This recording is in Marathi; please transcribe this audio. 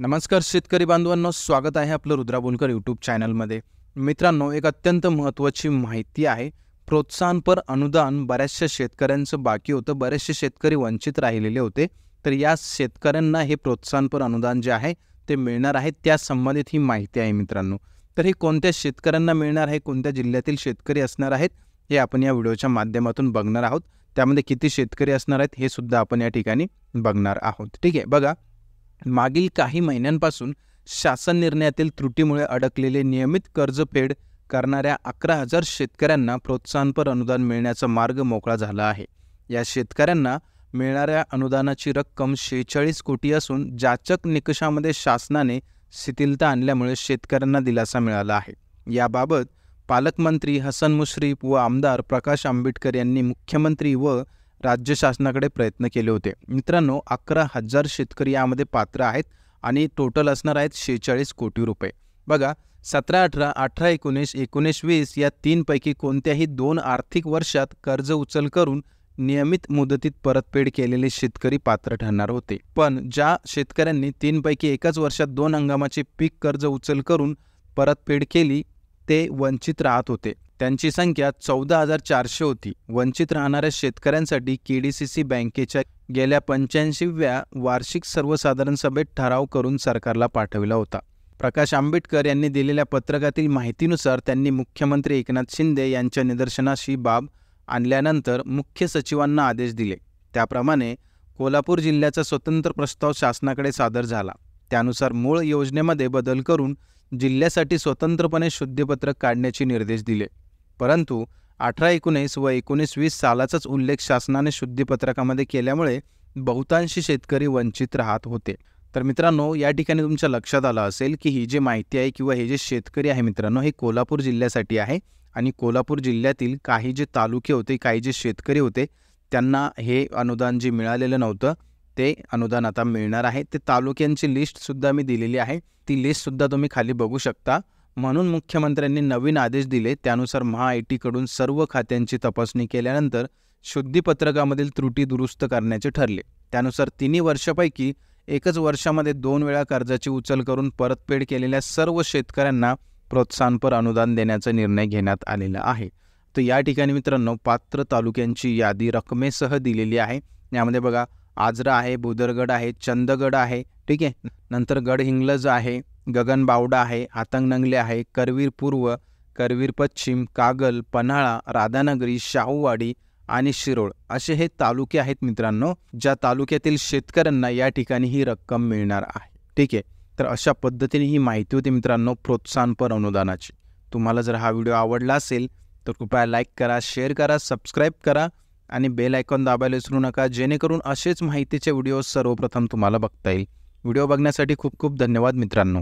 नमस्कार शेतकरी बांधवांनो, स्वागत आहे आपलं रुद्रा बोलकर यूट्यूब चॅनलमध्ये। मित्रांनो, एक अत्यंत महत्त्वाची माहिती आहे। प्रोत्साहनपर अनुदान बऱ्याचशा शेतकऱ्यांचं बाकी होतं, बरेचसे शेतकरी वंचित राहिलेले होते। तर या शेतकऱ्यांना हे प्रोत्साहनपर अनुदान जे आहे ते मिळणार आहे, त्या संबंधित ही माहिती आहे मित्रांनो। तर हे कोणत्या शेतकऱ्यांना मिळणार आहे, कोणत्या जिल्ह्यातील शेतकरी असणार आहेत, हे आपण या व्हिडिओच्या माध्यमातून बघणार आहोत। त्यामध्ये किती शेतकरी असणार आहेत हे सुद्धा आपण या ठिकाणी बघणार आहोत। ठीक आहे, बघा, मागील काही महिन्यांपासून शासन निर्णयातील त्रुटीमुळे अडकलेले नियमित कर्जफेड करणाऱ्या 11,000 शेतकऱ्यांना प्रोत्साहनपर अनुदान मिळण्याचा मार्ग मोकळा झाला आहे। या शेतकऱ्यांना मिळणाऱ्या अनुदानाची रक्कम 46 कोटी असून जाचक निकषामध्ये शासनाने शिथिलता आणल्यामुळे शेतकऱ्यांना दिलासा मिळाला आहे। याबाबत पालकमंत्री हसन मुश्रीफ व आमदार प्रकाश आंबेडकर यांनी मुख्यमंत्री व राज्य शासनाकडे प्रयत्न केले होते। मित्रांनो, 11,000 शेतकरी यामध्ये पात्र आहेत आणि टोटल असणार आहेत 46 कोटी रुपये। बघा, 17-18, 18-19, 19-20 या तीनपैकी कोणत्याही 2 आर्थिक वर्षात कर्ज उचल करून नियमित मुदतीत परतफेड केलेले शेतकरी पात्र ठरणार होते। पण ज्या शेतकऱ्यांनी तीनपैकी एकाच वर्षात 2 हंगामाचे पीक कर्ज उचल करून परतफेड केली ते वंचित राहत होते। त्यांची संख्या 14,400 होती। वंचित राहणाऱ्या शेतकऱ्यांसाठी केडीसीसी बँकेच्या गेल्या 85व्या वार्षिक सर्वसाधारण सभेत ठराव करून सरकारला पाठविला होता। प्रकाश आंबेडकर यांनी दिलेल्या पत्रकातील माहितीनुसार त्यांनी मुख्यमंत्री एकनाथ शिंदे यांच्या निदर्शनास ही बाब आणल्यानंतर मुख्य सचिवांना आदेश दिले। त्याप्रमाणे कोल्हापूर जिल्ह्याचा स्वतंत्र प्रस्ताव शासनाकडे सादर झाला। त्यानुसार मूळ योजनेमध्ये बदल करून जिल्ह्यासाठी स्वतंत्रपणे शुद्धीपत्रक काढण्याचे निर्देश दिले। परंतु 18-19 व 19-20 सालाचाच उल्लेख शासनाने शुद्धीपत्रकामध्ये केल्यामुळे बहुतांशी शेतकरी वंचित राहत होते। तर मित्रांनो, या ठिकाणी तुमच्या लक्षात आलं असेल की ही जी माहिती आहे किंवा हे जे शेतकरी आहे मित्रांनो, हे कोल्हापूर जिल्ह्यासाठी आहे आणि कोल्हापूर जिल्ह्यातील काही जे तालुके होते, काही जे शेतकरी होते, त्यांना हे अनुदान जे मिळालेलं नव्हतं ते अनुदान आता मिळणार आहे। ते तालुक्यांची लिस्टसुद्धा मी दिलेली आहे, ती लिस्टसुद्धा तुम्ही खाली बघू शकता। म्हणून मुख्यमंत्र्यांनी नवीन आदेश दिले। त्यानुसार महाआयटीकडून सर्व खात्यांची तपासणी केल्यानंतर शुद्धीपत्रकामधील त्रुटी दुरुस्त करण्याचे ठरले। त्यानुसार 3 वर्षापैकी एकच वर्षामध्ये 2 वेळा कर्जाची उचल करून परतफेड केलेल्या सर्व शेतकऱ्यांना प्रोत्साहनपर अनुदान देण्याचा निर्णय घेण्यात आलेला आहे। तर या ठिकाणी मित्रांनो, पात्र तालुक्यांची यादी रकमेसह दिलेली आहे। यामध्ये बघा, आजरा आहे, भुदरगड आहे, चंदगड आहे, ठीक आहे, नंतर गडहिंग्लज आहे, गगनबावडा आहे, हातकणंगले आहे, करवीर पूर्व, करवीर पश्चिम, कागल, पन्हाळा, राधानगरी, शाहूवाडी आणि शिरोळ असे हे तालुके आहेत मित्रांनो, ज्या तालुक्यातील शेतकऱ्यांना या ठिकाणी ही रक्कम मिळणार आहे। ठीक आहे, तर अशा पद्धतीने ही माहिती होती मित्रांनो प्रोत्साहनपर अनुदानाची। तुम्हाला जर हा व्हिडिओ आवडला असेल तर कृपया लाईक करा, शेअर करा, सबस्क्राईब करा आणि बेल आयकॉन दाबायला विसरू नका, जेणेकरून असेच माहितीचे व्हिडिओ सर्वप्रथम तुम्हाला बघता येईल। व्हिडिओ बघण्यासाठी खूप खूप धन्यवाद मित्रांनो।